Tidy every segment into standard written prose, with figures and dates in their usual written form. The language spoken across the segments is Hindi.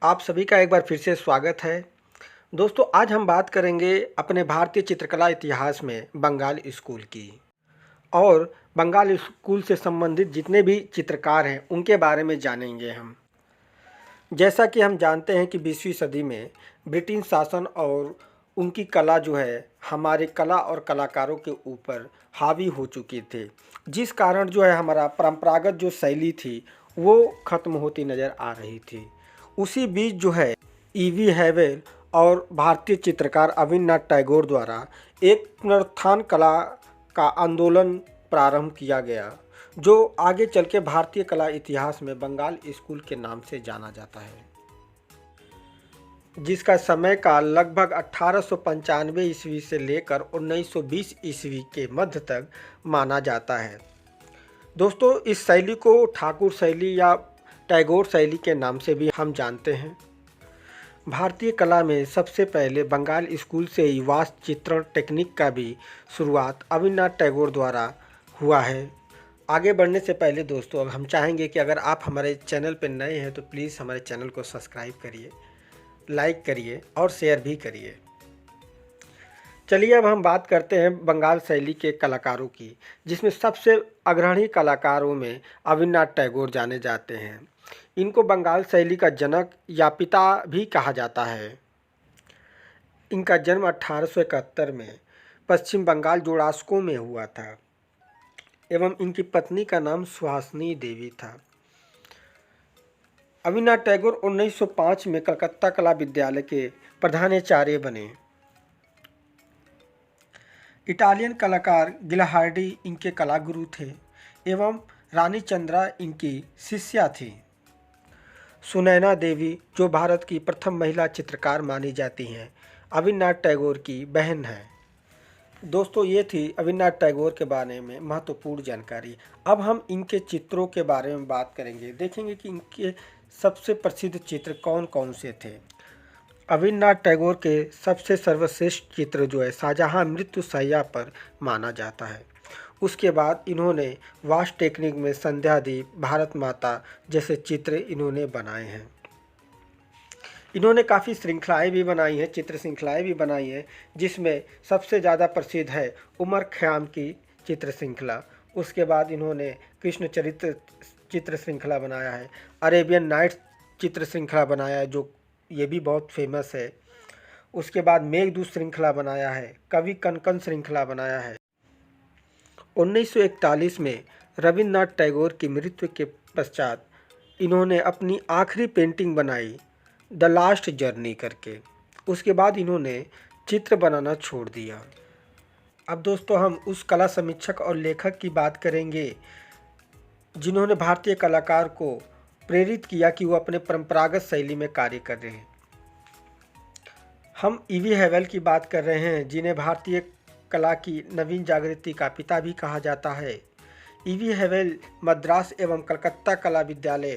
आप सभी का एक बार फिर से स्वागत है। दोस्तों, आज हम बात करेंगे अपने भारतीय चित्रकला इतिहास में बंगाल स्कूल की और बंगाल स्कूल से संबंधित जितने भी चित्रकार हैं उनके बारे में जानेंगे हम। जैसा कि हम जानते हैं कि 20वीं सदी में ब्रिटिश शासन और उनकी कला जो है हमारे कला और कलाकारों के ऊपर हावी हो चुकी थे, जिस कारण जो है हमारा परंपरागत जो शैली थी वो ख़त्म होती नज़र आ रही थी। उसी बीच जो है ईवी हैवेल और भारतीय चित्रकार अविनाश टैगोर द्वारा एक पुनरुत्थान कला का आंदोलन प्रारंभ किया गया, जो आगे चल के भारतीय कला इतिहास में बंगाल स्कूल के नाम से जाना जाता है, जिसका समय काल लगभग 1895 ईस्वी से लेकर 1920 ईस्वी के मध्य तक माना जाता है। दोस्तों, इस शैली को ठाकुर शैली या टैगोर शैली के नाम से भी हम जानते हैं। भारतीय कला में सबसे पहले बंगाल स्कूल से ही वास्तु चित्रण टेक्निक का भी शुरुआत अविनाश टैगोर द्वारा हुआ है। आगे बढ़ने से पहले दोस्तों, अब हम चाहेंगे कि अगर आप हमारे चैनल पर नए हैं तो प्लीज़ हमारे चैनल को सब्सक्राइब करिए, लाइक करिए और शेयर भी करिए। चलिए अब हम बात करते हैं बंगाल शैली के कलाकारों की, जिसमें सबसे अग्रणी कलाकारों में अविनाश टैगोर जाने जाते हैं। इनको बंगाल शैली का जनक या पिता भी कहा जाता है। इनका जन्म 1871 में पश्चिम बंगाल जोड़ासाकों में हुआ था एवं इनकी पत्नी का नाम सुहासिनी देवी था। अविनाश टैगोर 1905 में कलकत्ता कला विद्यालय के प्रधानाचार्य बने। इटालियन कलाकार गिलहार्डी इनके कलागुरु थे एवं रानी चंद्रा इनकी शिष्या थी। सुनैना देवी, जो भारत की प्रथम महिला चित्रकार मानी जाती हैं, अविनाश टैगोर की बहन है। दोस्तों, ये थी अविनाश टैगोर के बारे में महत्वपूर्ण जानकारी। अब हम इनके चित्रों के बारे में बात करेंगे, देखेंगे कि इनके सबसे प्रसिद्ध चित्र कौन कौन से थे। अविनाश टैगोर के सबसे सर्वश्रेष्ठ चित्र जो है शाहजहाँ मृत्यु शैया पर माना जाता है। उसके बाद इन्होंने वास्तु टेक्निक में संध्यादीप, भारत माता जैसे चित्र इन्होंने बनाए हैं। इन्होंने काफ़ी श्रृंखलाएँ भी बनाई हैं, चित्र श्रृंखलाएँ भी बनाई हैं, जिसमें सबसे ज़्यादा प्रसिद्ध है उमर ख़याम की चित्र श्रृंखला। उसके बाद इन्होंने कृष्ण चरित्र चित्र श्रृंखला बनाया है, अरेबियन नाइट्स चित्र श्रृंखला बनाया है जो ये भी बहुत फेमस है। उसके बाद मेघदूत श्रृंखला बनाया है, कवि कनकन श्रृंखला बनाया है। 1941 में रविन्द्रनाथ टैगोर की मृत्यु के पश्चात इन्होंने अपनी आखिरी पेंटिंग बनाई द लास्ट जर्नी करके। उसके बाद इन्होंने चित्र बनाना छोड़ दिया। अब दोस्तों, हम उस कला समीक्षक और लेखक की बात करेंगे जिन्होंने भारतीय कलाकार को प्रेरित किया कि वो अपने परंपरागत शैली में कार्य कर रहे हैं। हम ईवी हैवेल की बात कर रहे हैं, जिन्हें भारतीय कला की नवीन जागृति का पिता भी कहा जाता है। ईवी हैवेल मद्रास एवं कलकत्ता कला विद्यालय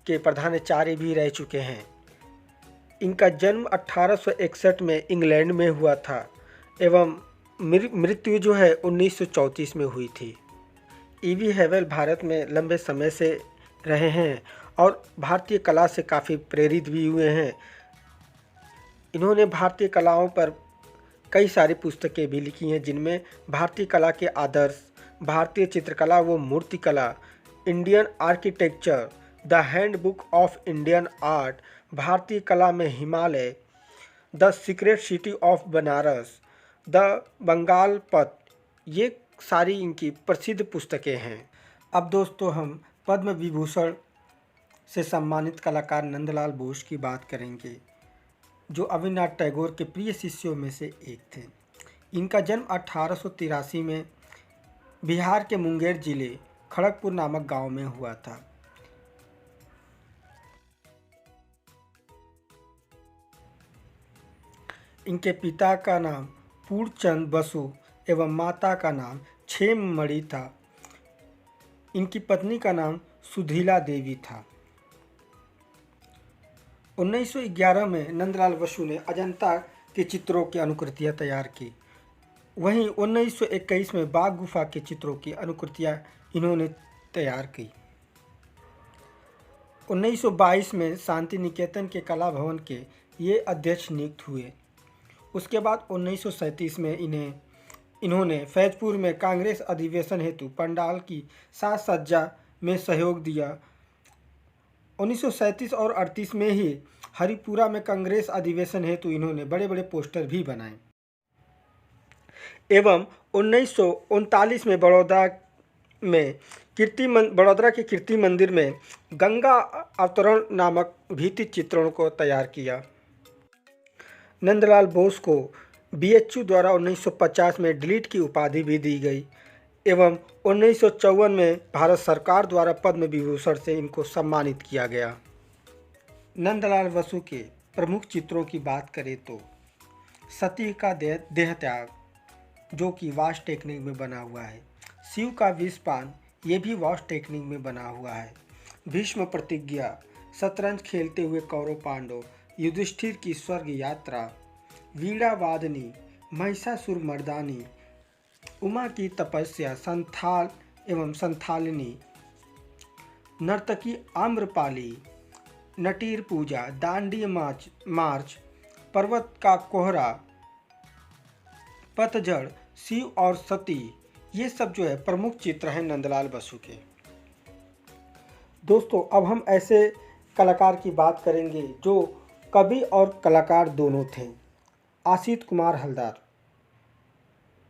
के प्रधानाचार्य भी रह चुके हैं। इनका जन्म 1861 में इंग्लैंड में हुआ था एवं मृत्यु जो है 1934 में हुई थी। ईवी हैवेल भारत में लंबे समय से रहे हैं और भारतीय कला से काफ़ी प्रेरित भी हुए हैं। इन्होंने भारतीय कलाओं पर कई सारी पुस्तकें भी लिखी हैं, जिनमें भारतीय कला के आदर्श, भारतीय चित्रकला व मूर्तिकला, Indian architecture, the handbook of Indian art, भारतीय कला में Himalaya, the secret city of Banaras, the Bengal path, ये सारी इनकी प्रसिद्ध पुस्तकें हैं। अब दोस्तों, हम पद्म विभूषण से सम्मानित कलाकार नंदलाल बोस की बात करेंगे, जो अविनाश टैगोर के प्रिय शिष्यों में से एक थे। इनका जन्म 1883 में बिहार के मुंगेर जिले खड़गपुर नामक गांव में हुआ था। इनके पिता का नाम पूर्णचंद बसु एवं माता का नाम छेममणि था। इनकी पत्नी का नाम सुधीला देवी था। 1911 में नंदलाल बसु ने अजंता के चित्रों की अनुकृतियाँ तैयार की। वहीं 1921 में बाघ गुफा के चित्रों की अनुकृतियाँ इन्होंने तैयार की। 1922 में शांति निकेतन के कला भवन के ये अध्यक्ष नियुक्त हुए। उसके बाद 1937 में इन्होंने फैजपुर में कांग्रेस अधिवेशन हेतु पंडाल की साज सज्जा में सहयोग दिया। 1937 और 38 में ही हरिपुरा में कांग्रेस अधिवेशन हेतु इन्होंने बड़े बड़े पोस्टर भी बनाए एवं 1939 में बड़ौदा के कीर्ति मंदिर में गंगा अवतरण नामक भित्ति चित्रण को तैयार किया। नंदलाल बोस को बीएचयू द्वारा 1950 में डिलीट की उपाधि भी दी गई एवं 1954 में भारत सरकार द्वारा पद्म विभूषण से इनको सम्मानित किया गया। नंदलाल बसु के प्रमुख चित्रों की बात करें तो सती का देह त्याग जो कि वाश टेक्निक में बना हुआ है, शिव का विषपान ये भी वाश टेक्निक में बना हुआ है, भीष्म प्रतिज्ञा, शतरंज खेलते हुए कौरव पांडव, युधिष्ठिर की स्वर्ग यात्रा, वीणा वादनी, महिषासुर मर्दानी, उमा की तपस्या, संथाल एवं संथालिनी, नर्तकी आम्रपाली, नटीर पूजा, दांडी मार्च, पर्वत का कोहरा, पतझड़, शिव और सती, ये सब जो है प्रमुख चित्र हैं नंदलाल बसु के। दोस्तों अब हम ऐसे कलाकार की बात करेंगे जो कवि और कलाकार दोनों थे। आसित कुमार हलदार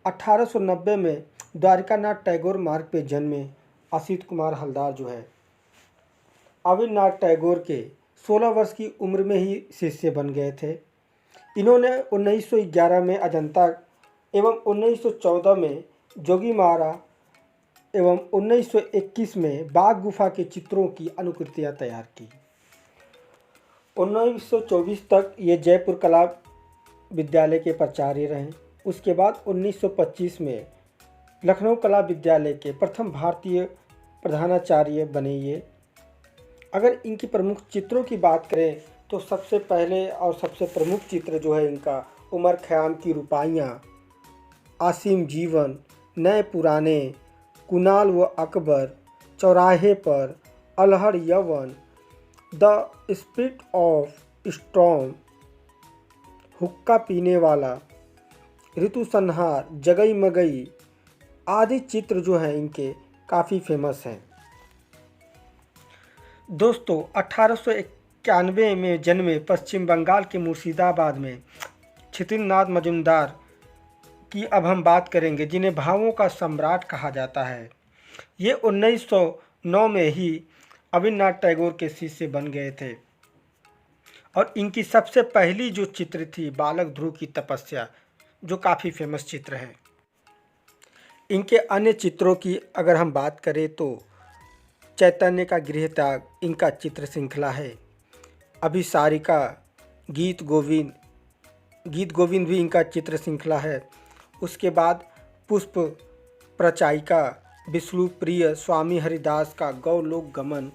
1890 में द्वारिकानाथ टैगोर मार्ग पे जन्मे आसित कुमार हलदार जो है अविनाथ टैगोर के 16 वर्ष की उम्र में ही शिष्य बन गए थे। इन्होंने 1911 में अजंता एवं 1914 में जोगीमारा एवं 1921 में बाघ गुफा के चित्रों की अनुकृतियाँ तैयार की। 1924 तक ये जयपुर कला विद्यालय के प्राचार्य रहे। उसके बाद 1925 में लखनऊ कला विद्यालय के प्रथम भारतीय प्रधानाचार्य बने ये। अगर इनकी प्रमुख चित्रों की बात करें तो सबसे पहले और सबसे प्रमुख चित्र जो है इनका उमर ख़याम की रुपाइयाँ, आसिम जीवन, नए पुराने, कुनाल व अकबर, चौराहे पर, अलहड़ यवन, द स्पिरिट ऑफ स्टॉर्म, हुक्का पीने वाला, ऋतु संहार, जगई मगई आदि चित्र जो हैं इनके काफ़ी फेमस हैं। दोस्तों 1891 में जन्मे पश्चिम बंगाल के मुर्शिदाबाद में छितिलनाथ मजुमदार की अब हम बात करेंगे, जिन्हें भावों का सम्राट कहा जाता है। ये 1909 में ही अविनाथ टैगोर के शिष्य बन गए थे और इनकी सबसे पहली जो चित्र थी बालक ध्रुव की तपस्या, जो काफ़ी फेमस चित्र है। इनके अन्य चित्रों की अगर हम बात करें तो चैतन्य का गृह त्याग इनका चित्र श्रृंखला है। अभिसारिका, गीत गोविंद भी इनका चित्र श्रृंखला है। उसके बाद पुष्प प्रचायिका, विष्णु प्रिय, स्वामी हरिदास का गौलोक गमन,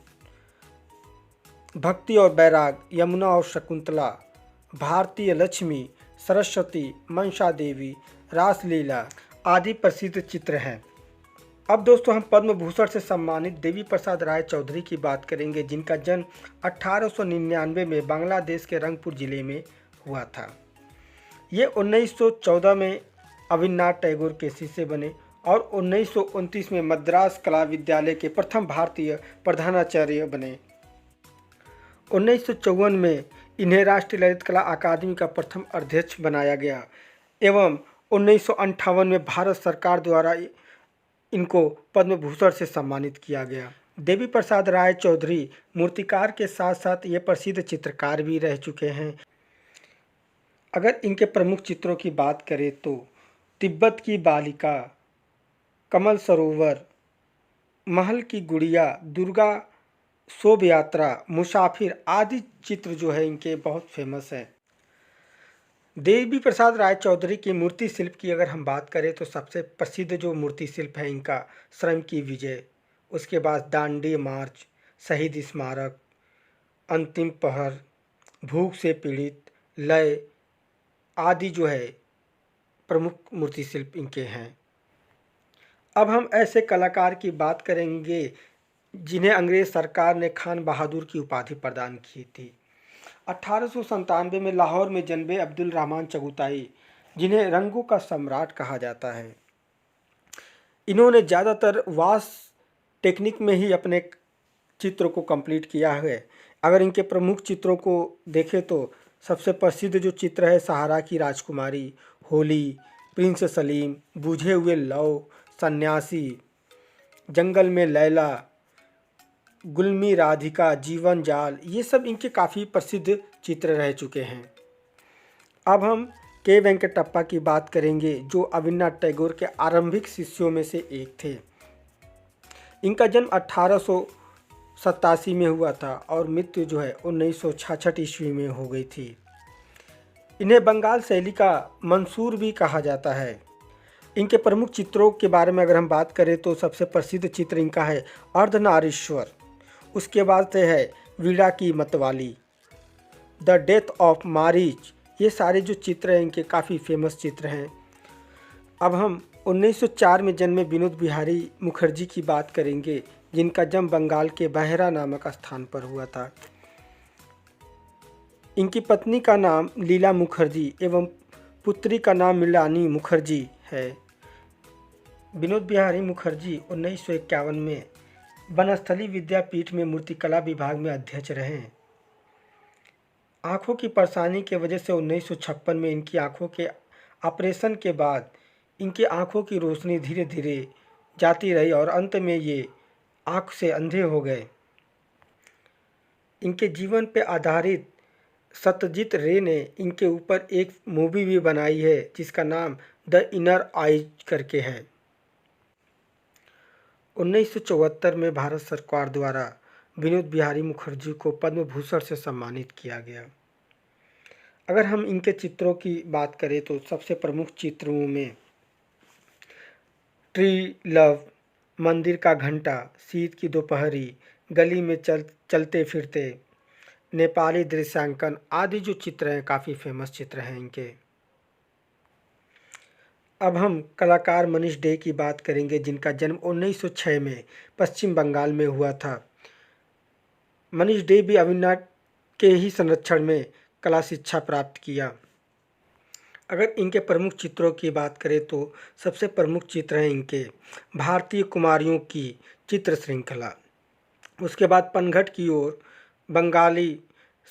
भक्ति और बैराग, यमुना और शकुंतला, भारतीय लक्ष्मी, सरस्वती, मनसा देवी, रासलीला आदि प्रसिद्ध चित्र हैं। अब दोस्तों हम पद्म भूषण से सम्मानित देवी प्रसाद राय चौधरी की बात करेंगे, जिनका जन्म 1899 में बांग्लादेश के रंगपुर जिले में हुआ था। ये 1914 में अविनाथ टैगोर के शिष्य बने और 1929 में मद्रास कला विद्यालय के प्रथम भारतीय प्रधानाचार्य बने। 1954 में इन्हें राष्ट्रीय ललित कला अकादमी का प्रथम अध्यक्ष बनाया गया एवं 1958 में भारत सरकार द्वारा इनको पद्म भूषण से सम्मानित किया गया। देवी प्रसाद राय चौधरी मूर्तिकार के साथ साथ ये प्रसिद्ध चित्रकार भी रह चुके हैं। अगर इनके प्रमुख चित्रों की बात करें तो तिब्बत की बालिका, कमल सरोवर, महल की गुड़िया, दुर्गा शोभ यात्रा, मुसाफिर आदि चित्र जो है इनके बहुत फेमस हैं। देवी प्रसाद राय चौधरी की मूर्ति शिल्प की अगर हम बात करें तो सबसे प्रसिद्ध जो मूर्ति शिल्प है इनका श्रम की विजय, उसके बाद दांडी मार्च, शहीद स्मारक, अंतिम पहर, भूख से पीड़ित, लय आदि जो है प्रमुख मूर्ति शिल्प इनके हैं। अब हम ऐसे कलाकार की बात करेंगे जिन्हें अंग्रेज सरकार ने खान बहादुर की उपाधि प्रदान की थी। 1897 में लाहौर में जन्मे अब्दुल रहमान चगताई, जिन्हें रंगों का सम्राट कहा जाता है, इन्होंने ज़्यादातर वाश टेक्निक में ही अपने चित्र को कंप्लीट किया है। अगर इनके प्रमुख चित्रों को देखें तो सबसे प्रसिद्ध जो चित्र है सहारा की राजकुमारी, होली, प्रिंस सलीम, बुझे हुए लौ, सन्यासी, जंगल में लैला, गुलमी राधिका, जीवन जाल, ये सब इनके काफ़ी प्रसिद्ध चित्र रह चुके हैं। अब हम के वेंकटप्पा की बात करेंगे, जो अविनाश टैगोर के आरंभिक शिष्यों में से एक थे। इनका जन्म 1887 में हुआ था और मृत्यु जो है 1966 ईस्वी में हो गई थी। इन्हें बंगाल शैली का मंसूर भी कहा जाता है। इनके प्रमुख चित्रों के बारे में अगर हम बात करें तो सबसे प्रसिद्ध चित्र इनका है अर्धनारीश्वर, उसके बाद से है वीणा की मतवाली, द डेथ ऑफ मारीच। ये सारे जो चित्र हैं इनके काफ़ी फेमस चित्र हैं। अब हम 1904 में जन्मे विनोद बिहारी मुखर्जी की बात करेंगे, जिनका जन्म बंगाल के बहरा नामक स्थान पर हुआ था। इनकी पत्नी का नाम लीला मुखर्जी एवं पुत्री का नाम मृणालिनी मुखर्जी है। विनोद बिहारी मुखर्जी 1951 में बनस्थली विद्यापीठ में मूर्तिकला विभाग में अध्यक्ष रहे। आँखों की परेशानी की वजह से 1956 में इनकी आँखों के ऑपरेशन के बाद इनकी आँखों की रोशनी धीरे धीरे जाती रही और अंत में ये आँख से अंधे हो गए। इनके जीवन पर आधारित सत्यजीत रे ने इनके ऊपर एक मूवी भी बनाई है जिसका नाम द इनर आइज करके है। 1974 में भारत सरकार द्वारा विनोद बिहारी मुखर्जी को पद्म भूषण से सम्मानित किया गया। अगर हम इनके चित्रों की बात करें तो सबसे प्रमुख चित्रों में ट्री लव, मंदिर का घंटा, शीत की दोपहरी, गली में चलते फिरते, नेपाली दृश्यांकन आदि जो चित्र हैं काफ़ी फेमस चित्र हैं इनके। अब हम कलाकार मनीष डे की बात करेंगे, जिनका जन्म 1906 में पश्चिम बंगाल में हुआ था। मनीष डे भी अविनाश के ही संरक्षण में कला शिक्षा प्राप्त किया। अगर इनके प्रमुख चित्रों की बात करें तो सबसे प्रमुख चित्र हैं इनके भारतीय कुमारियों की चित्र श्रृंखला, उसके बाद पनघट की ओर, बंगाली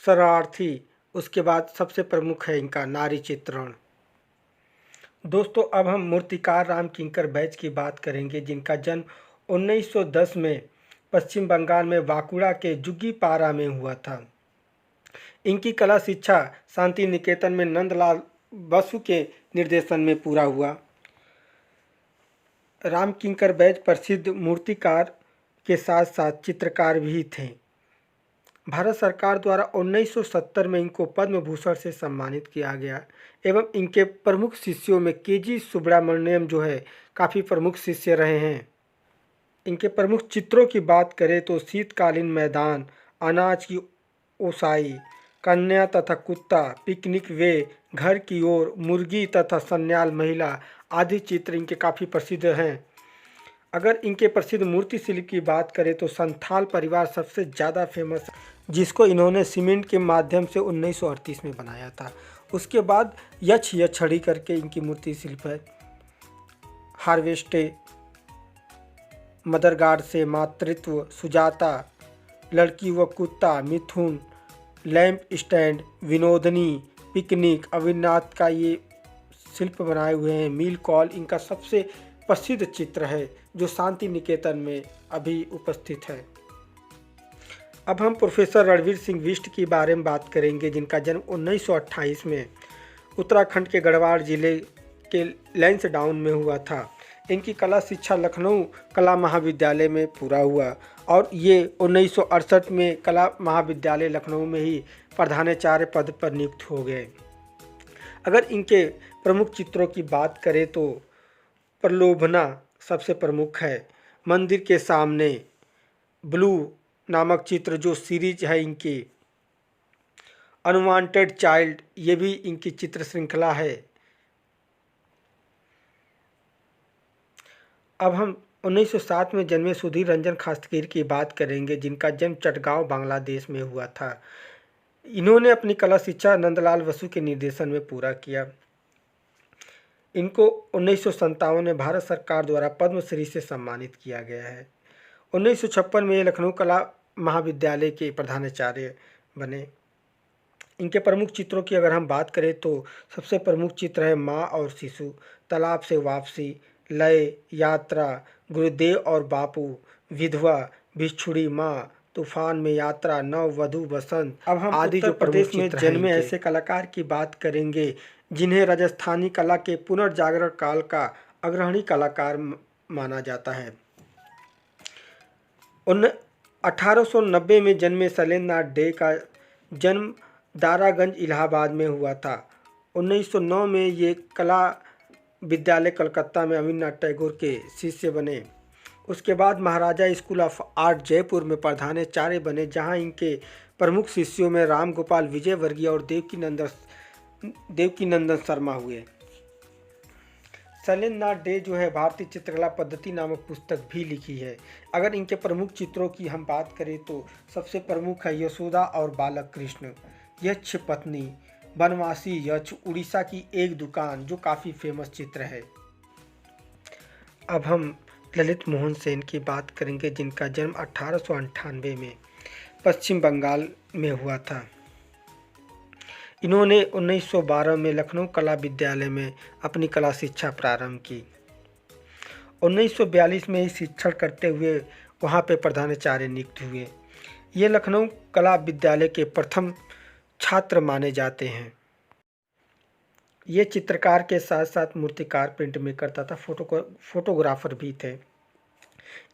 शरणार्थी, उसके बाद सबसे प्रमुख है इनका नारी चित्रण। दोस्तों अब हम मूर्तिकार राम किंकर बैज की बात करेंगे, जिनका जन्म 1910 में पश्चिम बंगाल में बांकुड़ा के जुग्गीपारा में हुआ था। इनकी कला शिक्षा शांति निकेतन में नंदलाल बसु के निर्देशन में पूरा हुआ। राम किंकर बैज प्रसिद्ध मूर्तिकार के साथ साथ चित्रकार भी थे। भारत सरकार द्वारा 1970 में इनको पद्म भूषण से सम्मानित किया गया एवं इनके प्रमुख शिष्यों में के.जी. सुब्रमण्यम जो है काफ़ी प्रमुख शिष्य रहे हैं। इनके प्रमुख चित्रों की बात करें तो शीतकालीन मैदान, अनाज की ओसाई, कन्या तथा कुत्ता, पिकनिक वे, घर की ओर, मुर्गी तथा सन्याल महिला आदि चित्र इनके काफ़ी प्रसिद्ध हैं। अगर इनके प्रसिद्ध मूर्ति शिल्प की बात करें तो संथाल परिवार सबसे ज़्यादा फेमस, जिसको इन्होंने सीमेंट के माध्यम से 1938 में बनाया था। उसके बाद यक्षड़ी करके इनकी मूर्ति शिल्प है। हार्वेस्टे, मदर गार्ड से मातृत्व, सुजाता, लड़की व कुत्ता, Mithun, lamp stand, Vinodini, picnic, Avinash का ये शिल्प बनाए हुए हैं। मील कॉल इनका सबसे प्रसिद्ध चित्र है जो शांति निकेतन में अभी उपस्थित है। अब हम प्रोफेसर रणवीर सिंह बिष्ट के बारे में बात करेंगे, जिनका जन्म 1928 में उत्तराखंड के गढ़वाल जिले के लैंसडाउन में हुआ था। इनकी कला शिक्षा लखनऊ कला महाविद्यालय में पूरा हुआ और ये 1968 में कला महाविद्यालय लखनऊ में ही प्रधानाचार्य पद पर नियुक्त हो गए। अगर इनके प्रमुख चित्रों की बात करें तो प्रलोभना सबसे प्रमुख है, मंदिर के सामने, ब्लू नामक चित्र जो सीरीज है इनकी, अनवांटेड चाइल्ड ये भी इनकी चित्र श्रृंखला है। अब हम 1907 में जन्मे सुधीर रंजन खास्कीर की बात करेंगे, जिनका जन्म चटगांव बांग्लादेश में हुआ था। इन्होंने अपनी कला शिक्षा नंदलाल बसु के निर्देशन में पूरा किया। इनको 1957 में भारत सरकार द्वारा पद्मश्री से सम्मानित किया गया है। 1956 में ये लखनऊ कला महाविद्यालय के प्रधानाचार्य बने। इनके प्रमुख चित्रों की अगर हम बात करें तो सबसे प्रमुख चित्र है माँ और शिशु, तालाब से वापसी, लय, यात्रा, गुरुदेव और बापू, विधवा, बिछुड़ी माँ, तूफान में यात्रा, नव वधु, बसंत। अब हम आदि उत्तर प्रदेश में जन्मे ऐसे कलाकार की बात करेंगे जिन्हें राजस्थानी कला के पुनर्जागरण काल का अग्रणी कलाकार माना जाता है। 1890 में जन्मे शैलेंद्रनाथ डे का जन्म दारागंज इलाहाबाद में हुआ था। 1909 में ये कला विद्यालय कलकत्ता में अविनाश टैगोर के शिष्य बने। उसके बाद महाराजा स्कूल ऑफ आर्ट जयपुर में प्रधानाचार्य बने, जहां इनके प्रमुख शिष्यों में राम गोपाल विजयवर्गीय और देवकीनंदन शर्मा हुए। शैलेंद्रनाथ डे जो है भारतीय चित्रकला पद्धति नामक पुस्तक भी लिखी है। अगर इनके प्रमुख चित्रों की हम बात करें तो सबसे प्रमुख है यशोदा और बालक कृष्ण, यक्ष पत्नी, बनवासी यक्ष, उड़ीसा की एक दुकान, जो काफ़ी फेमस चित्र है। अब हम ललित मोहन सेन की बात करेंगे, जिनका जन्म 1898 में पश्चिम बंगाल में हुआ था। इन्होंने 1912 में लखनऊ कला विद्यालय में अपनी कला शिक्षा प्रारंभ की। 1942 में ही शिक्षण करते हुए वहाँ पे प्रधानाचार्य नियुक्त हुए। ये लखनऊ कला विद्यालय के प्रथम छात्र माने जाते हैं। ये चित्रकार के साथ साथ मूर्तिकार, प्रिंट मेकर तथा फोटोग्राफर भी थे।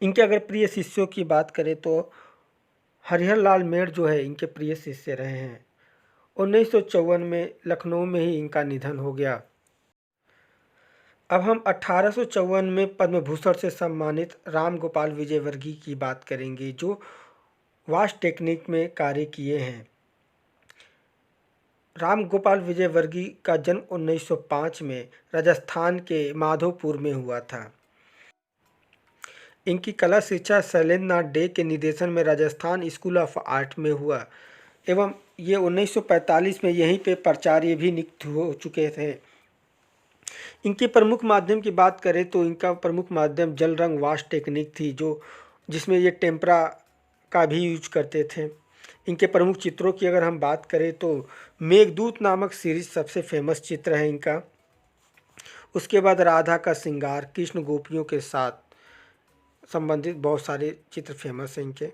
इनके अगर प्रिय शिष्यों की बात करें तो हरिहर लाल मेड़ जो है इनके प्रिय शिष्य रहे हैं। 1954 में लखनऊ में ही इनका निधन हो गया। अब हम 1854 में पद्म भूषण से सम्मानित राम गोपाल विजयवर्गीय की बात करेंगे, जो वास्ट टेक्निक में कार्य किए हैं। राम गोपाल विजयवर्गीय का जन्म 1905 में राजस्थान के माधोपुर में हुआ था। इनकी कला शिक्षा शैलेंद्रनाथ डे के निर्देशन में राजस्थान स्कूल ऑफ आर्ट में हुआ एवं ये 1945 में यहीं पे प्राचार्य भी नियुक्त हो चुके थे। इनके प्रमुख माध्यम की बात करें तो इनका प्रमुख माध्यम जल रंग वाश टेक्निक थी, जिसमें ये टेम्परा का भी यूज करते थे। इनके प्रमुख चित्रों की अगर हम बात करें तो मेघदूत नामक सीरीज सबसे फेमस चित्र है इनका। उसके बाद राधा का श्रृंगार, कृष्ण गोपियों के साथ संबंधित बहुत सारे चित्र फेमस हैं इनके।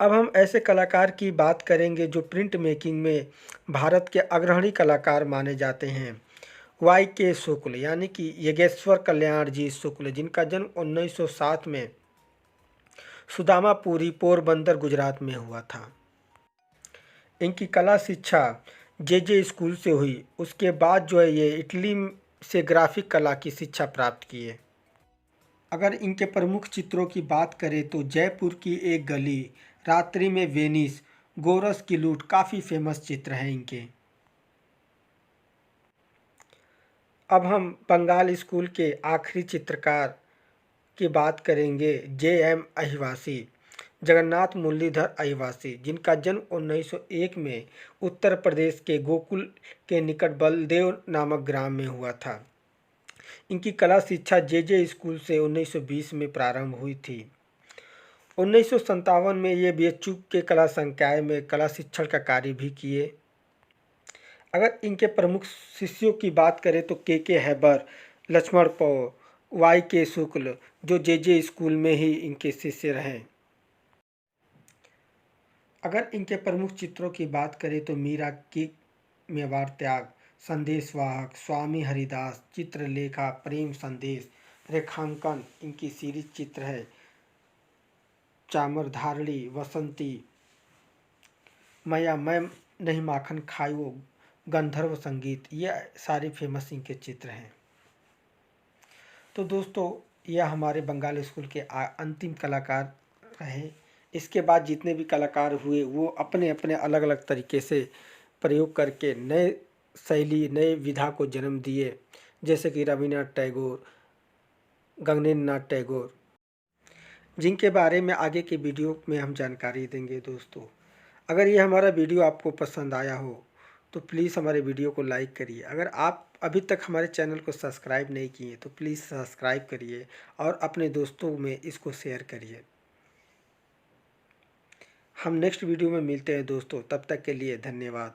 अब हम ऐसे कलाकार की बात करेंगे जो प्रिंट मेकिंग में भारत के अग्रणी कलाकार माने जाते हैं। YK शुक्ल यानी कि योगेश्वर कल्याण जी शुक्ल, जिनका जन्म 1907 में सुदामापुरी, पोरबंदर, गुजरात में हुआ था। इनकी कला शिक्षा JJ स्कूल से हुई। उसके बाद जो है ये इटली से ग्राफिक कला की शिक्षा प्राप्त किए। अगर इनके प्रमुख चित्रों की बात करें तो जयपुर की एक गली, रात्रि में वेनिस, गोरस की लूट काफ़ी फेमस चित्र हैं इनके। अब हम बंगाल स्कूल के आखिरी चित्रकार की बात करेंगे, JM अहिवासी, जगन्नाथ मुरलीधर अहिवासी, जिनका जन्म 1901 में उत्तर प्रदेश के गोकुल के निकट बलदेव नामक ग्राम में हुआ था। इनकी कला शिक्षा JJ स्कूल से 1920 में प्रारंभ हुई थी। 1957 में ये BHU के कला संकाय में कला शिक्षण का कार्य भी किए। अगर इनके प्रमुख शिष्यों की बात करें तो KK हैबर, लक्ष्मण पौ, YK शुक्ल, जो JJ स्कूल में ही इनके शिष्य रहे। अगर इनके प्रमुख चित्रों की बात करें तो मीरा की मेवाड़ त्याग, संदेशवाहक, स्वामी हरिदास, चित्रलेखा, प्रेम संदेश, रेखांकन इनकी सीरीज चित्र है। चामर धारणी, वसंती, मैया मैं नहीं माखन खायो, गंधर्व संगीत, ये सारे फेमस इनके चित्र हैं। तो दोस्तों यह हमारे बंगाल स्कूल के अंतिम कलाकार रहे। इसके बाद जितने भी कलाकार हुए वो अपने अपने अलग अलग तरीके से प्रयोग करके नए शैली, नए विधा को जन्म दिए, जैसे कि रविन्द्रनाथ टैगोर, गगनेन्द्र नाथ टैगोर, जिनके बारे में आगे के वीडियो में हम जानकारी देंगे दोस्तों। अगर ये हमारा वीडियो आपको पसंद आया हो तो प्लीज़ हमारे वीडियो को लाइक करिए। अगर आप अभी तक हमारे चैनल को सब्सक्राइब नहीं किए तो प्लीज़ सब्सक्राइब करिए और अपने दोस्तों में इसको शेयर करिए। हम नेक्स्ट वीडियो में मिलते हैं दोस्तों, तब तक के लिए धन्यवाद।